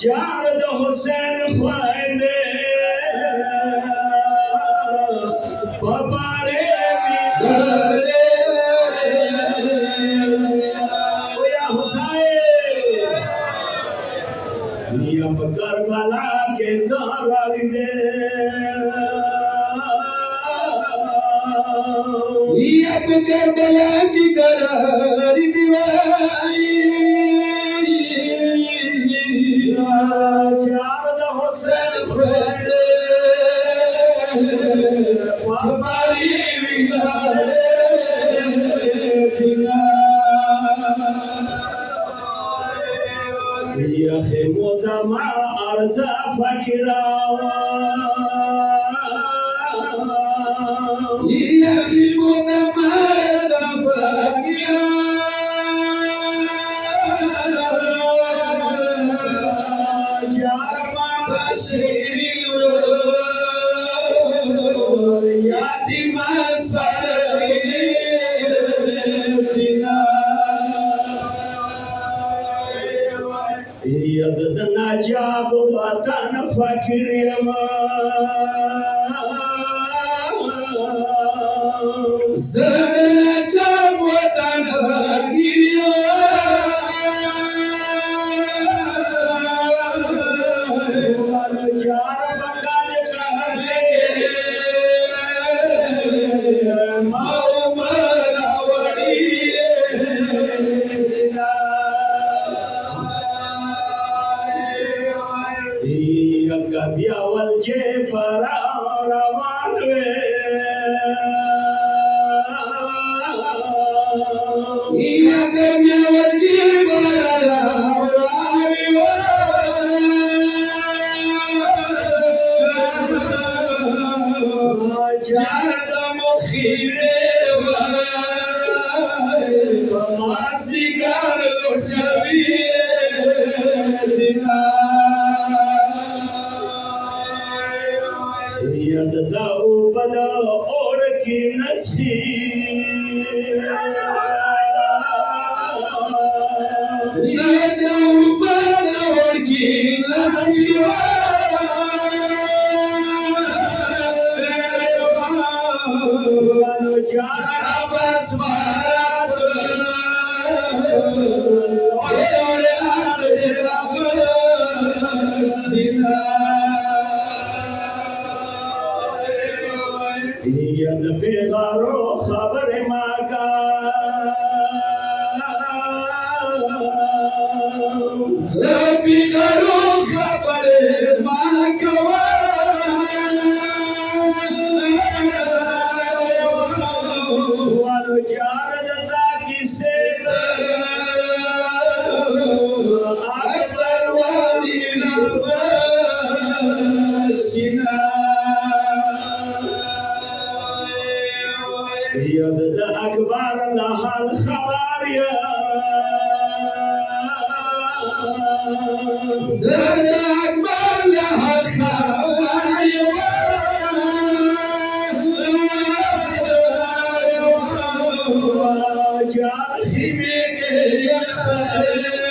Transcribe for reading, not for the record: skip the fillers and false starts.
جارد حسین خوائندے بابارے بیدارے یا حسین یا کربلا کے زہرا دے یا کربلا کی قرار دیوائی جارد حسین خوائندے باباری بیدارے يا أخي موت مع أرزا فكرا يا أخي موت مع أرزا فكرا جارما بشير ياتي يدنا جاب وطن فكر يما زدنا جاب وطن فكر يما جار بكال چاہے ماو مانا وڑی بیا والجے پرا روان وے یا بیا والجے پرا روان وے جات مخیرے مازدیگر لچویے یاد داو بدا اور کی نسی یاد داو بدا اور کی نسی وانو جانا بس بارات اور آر رب سینا یاد پیغارو خبر ماکا پیغارو خبر ماکا وانو جارد تاکی سے اکبر والی رب سینا یاد دا اکبر لحال خبر یا زد اکبر لحال خبر یا جاہی میں کے